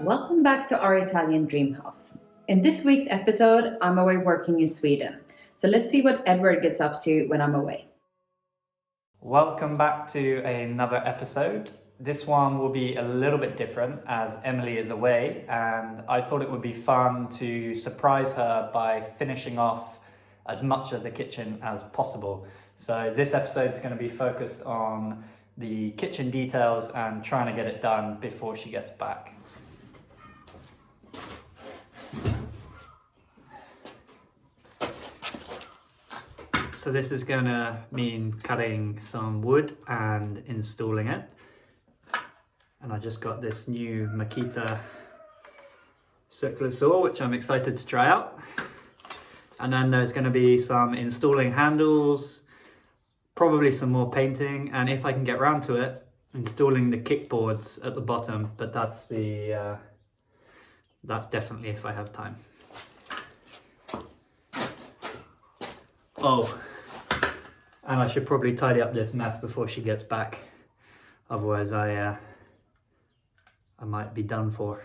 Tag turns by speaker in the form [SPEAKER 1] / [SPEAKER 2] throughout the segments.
[SPEAKER 1] Welcome back to our Italian dream house. In this week's episode, I'm away working in Sweden. So let's see what Edward gets up to when I'm away.
[SPEAKER 2] Welcome back to another episode. This one will be a little bit different as Emelie is away, and I thought it would be fun to surprise her by finishing off as much of the kitchen as possible. So this episode is going to be focused on the kitchen details and trying to get it done before she gets back. So this is going to mean cutting some wood and installing it. And I just got this new Makita circular saw, which I'm excited to try out. And then there's going to be some installing handles, probably some more painting, and if I can get around to it, installing the kickboards at the bottom. But that's definitely if I have time. Oh, and I should probably tidy up this mess before she gets back. Otherwise I might be done for.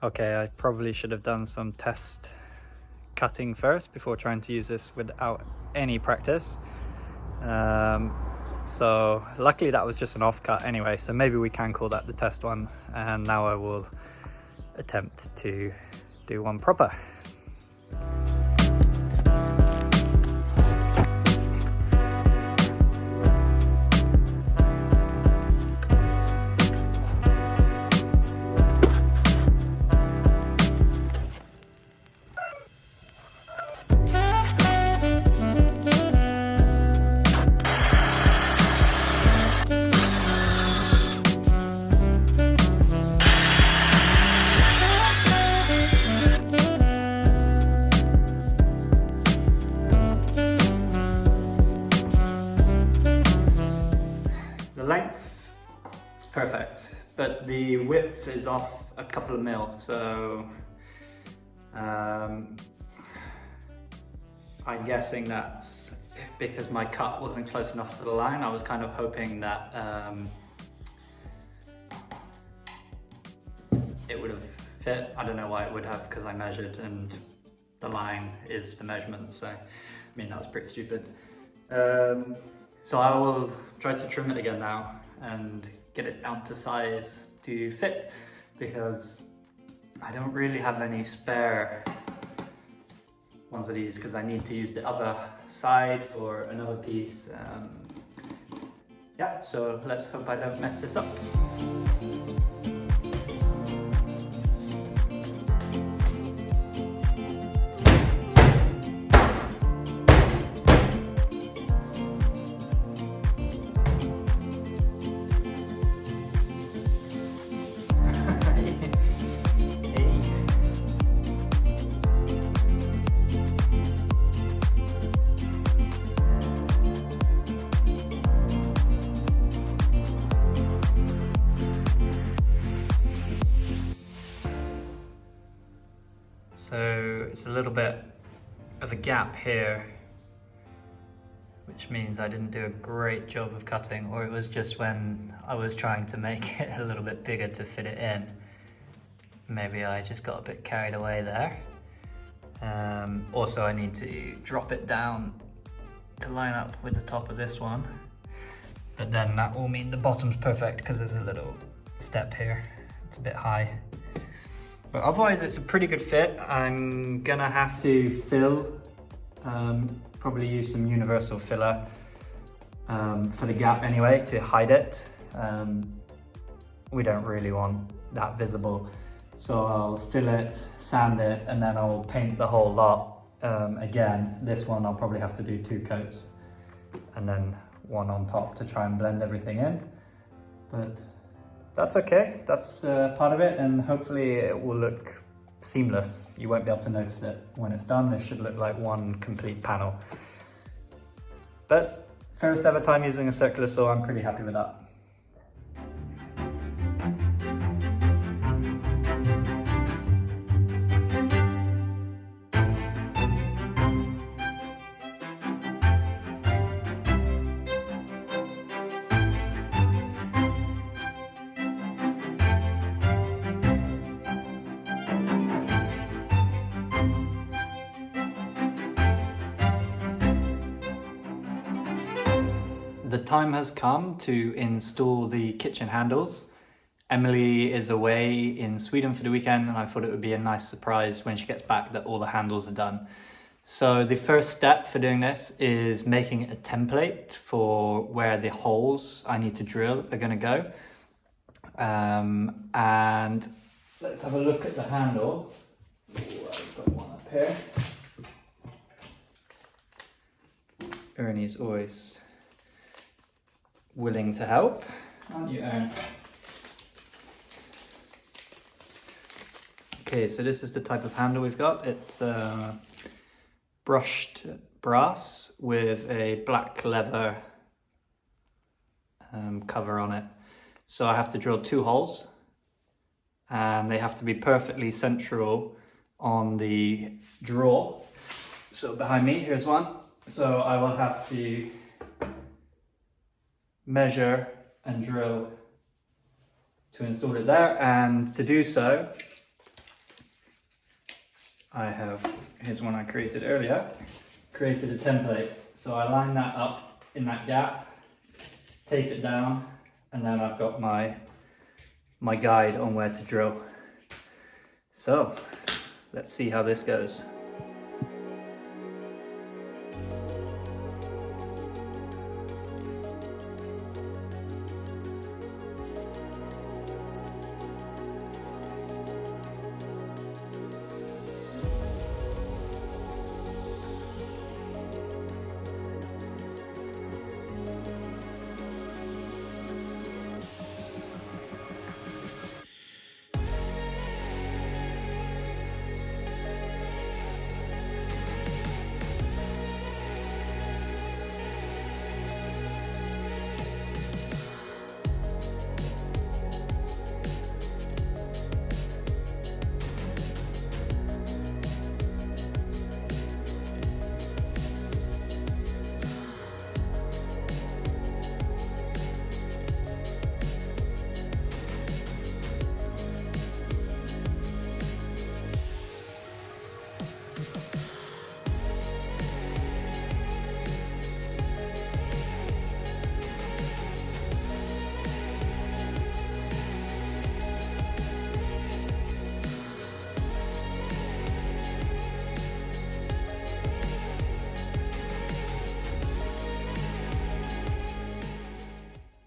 [SPEAKER 2] Okay, I probably should have done some test cutting first before trying to use this without any practice. So luckily that was just an offcut anyway, so maybe we can call that the test one, and now I will attempt to do one proper. The length is perfect, but the width is off a couple of mil, so I'm guessing that's because my cut wasn't close enough to the line. I was kind of hoping that it would have fit. I don't know why it would have, because I measured and the line is the measurement, so I mean that was pretty stupid. So I will try to trim it again now and get it down to size to fit, because I don't really have any spare ones of these because I need to use the other side for another piece. Yeah, so let's hope I don't mess this up. So it's a little bit of a gap here, which means I didn't do a great job of cutting, or it was just when I was trying to make it a little bit bigger to fit it in. Maybe I just got a bit carried away there. Also I need to drop it down to line up with the top of this one, but then that will mean the bottom's perfect because there's a little step here. It's a bit high. But otherwise it's a pretty good fit. I'm gonna have to fill, probably use some universal filler for the gap anyway, to hide it. We don't really want that visible. So I'll fill it, sand it, and then I'll paint the whole lot. Again, this one I'll probably have to do 2 coats and then one on top to try and blend everything in. But that's okay, that's part of it, and hopefully it will look seamless. You won't be able to notice it when it's done. This should look like one complete panel. But first ever time using a circular saw, I'm pretty happy with that. The time has come to install the kitchen handles. Emelie is away in Sweden for the weekend, and I thought it would be a nice surprise when she gets back that all the handles are done. So the first step for doing this is making a template for where the holes I need to drill are going to go. And let's have a look at the handle. Ooh, I've got one up here. Ernie's always willing to help, aren't you, Ern? Okay, so this is the type of handle we've got. It's brushed brass with a black leather cover on it. So I have to drill 2 holes, and they have to be perfectly central on the drawer. So behind me, here's one. So I will have to measure and drill to install it there, and to do so here's one I created earlier, created a template. So I line that up in that gap, tape it down, and then I've got my guide on where to drill. So let's see how this goes.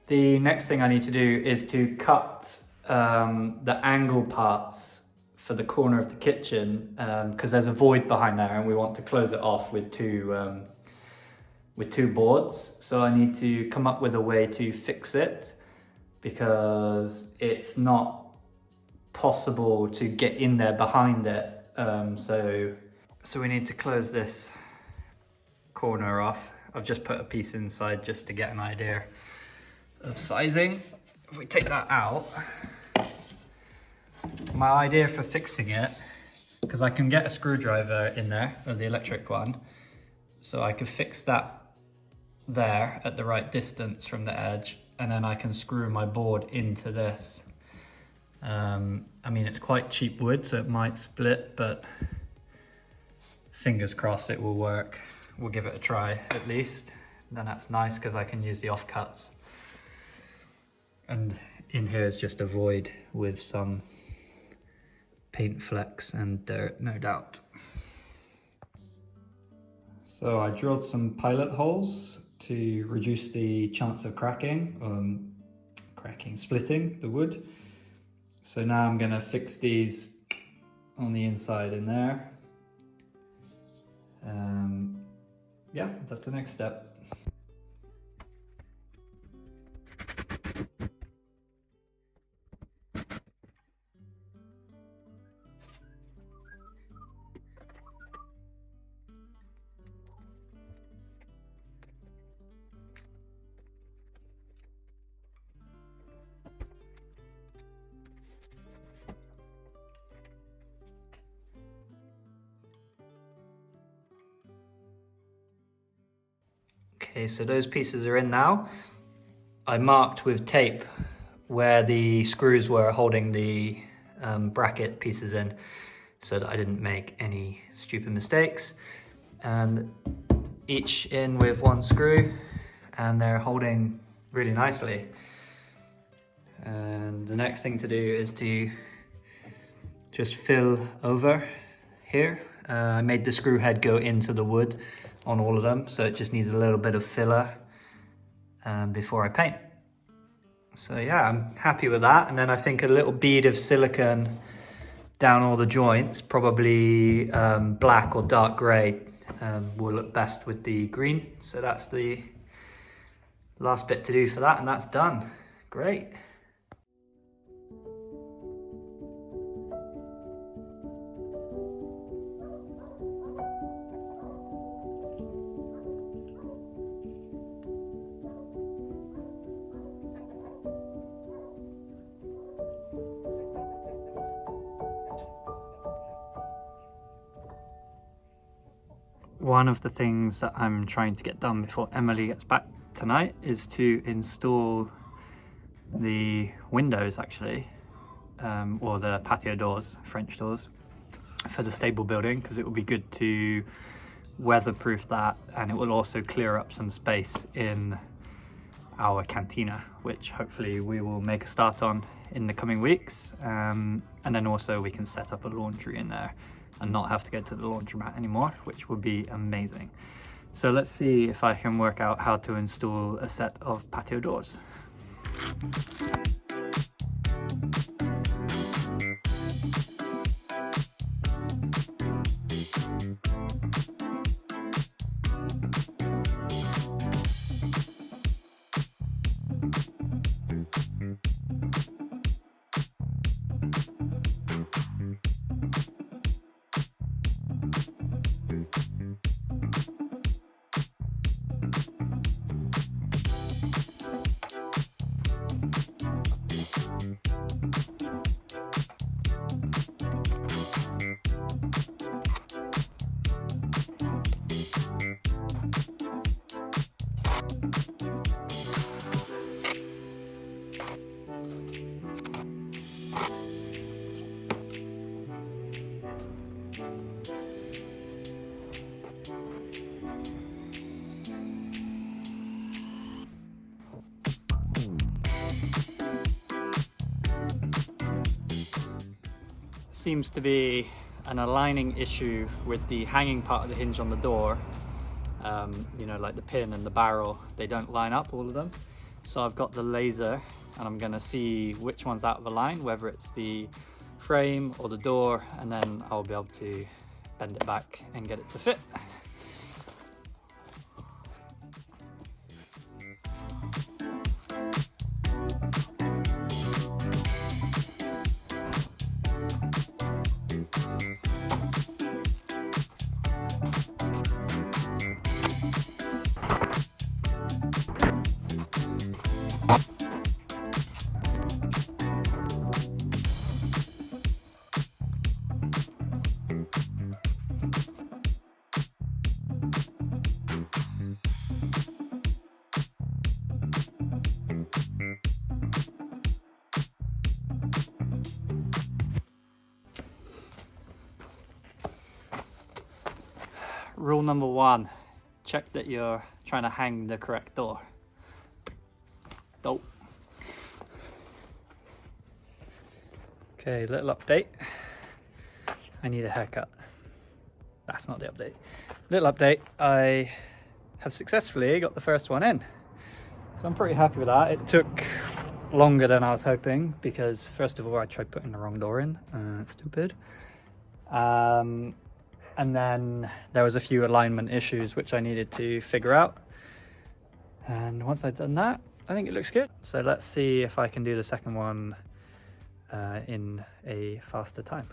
[SPEAKER 2] The next thing I need to do is to cut the angle parts for the corner of the kitchen, because there's a void behind there and we want to close it off with two boards. So I need to come up with a way to fix it, because it's not possible to get in there behind it. So we need to close this corner off. I've just put a piece inside just to get an idea of sizing. If we take that out, my idea for fixing it, because I can get a screwdriver in there, or the electric one, so I could fix that there at the right distance from the edge, and then I can screw my board into this. I mean, it's quite cheap wood, so it might split, but fingers crossed it will work. We'll give it a try at least. Then that's nice because I can use the offcuts. And in here is just a void with some paint flecks and dirt, no doubt. So I drilled some pilot holes to reduce the chance of splitting the wood. So now I'm going to fix these on the inside in there. Yeah, that's the next step. Okay, so those pieces are in now. I marked with tape where the screws were holding the bracket pieces in so that I didn't make any stupid mistakes. And each in with one screw, and they're holding really nicely. And the next thing to do is to just fill over here. I made the screw head go into the wood on all of them, so it just needs a little bit of filler before I paint. So yeah, I'm happy with that. And then I think a little bead of silicone down all the joints, probably black or dark grey, will look best with the green. So that's the last bit to do for that, and that's done. Great. One of the things that I'm trying to get done before Emelie gets back tonight is to install the windows, actually, or the patio doors, French doors, for the stable building, because it will be good to weatherproof that, and it will also clear up some space in our cantina, which hopefully we will make a start on in the coming weeks, and then also we can set up a laundry in there and not have to go to the laundromat anymore, which would be amazing. So let's see if I can work out how to install a set of patio doors. Seems to be an aligning issue with the hanging part of the hinge on the door. You know, like the pin and the barrel, they don't line up, all of them. So I've got the laser and I'm gonna see which one's out of line, whether it's the frame or the door, and then I'll be able to bend it back and get it to fit. Rule number one, check that you're trying to hang the correct door. Dope. Okay, little update. I need a haircut. That's not the update. Little update. I have successfully got the first one in. So I'm pretty happy with that. It took longer than I was hoping because first of all I tried putting the wrong door in, stupid. And then there was a few alignment issues which I needed to figure out. And once I've done that, I think it looks good. So let's see if I can do the second one in a faster time.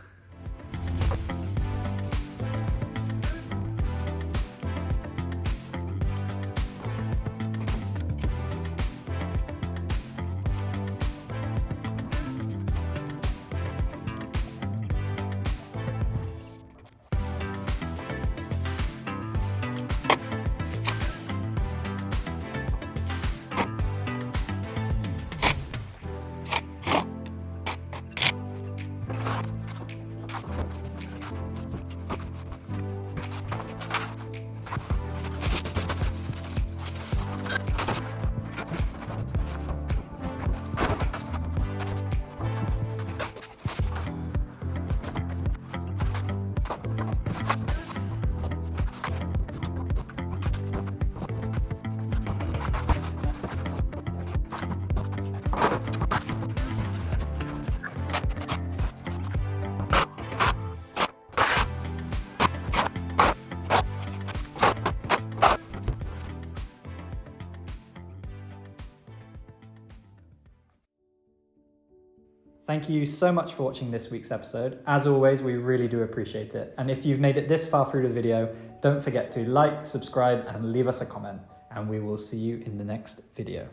[SPEAKER 2] Thank you so much for watching this week's episode. As always, we really do appreciate it. And if you've made it this far through the video, don't forget to like, subscribe, and leave us a comment. And we will see you in the next video.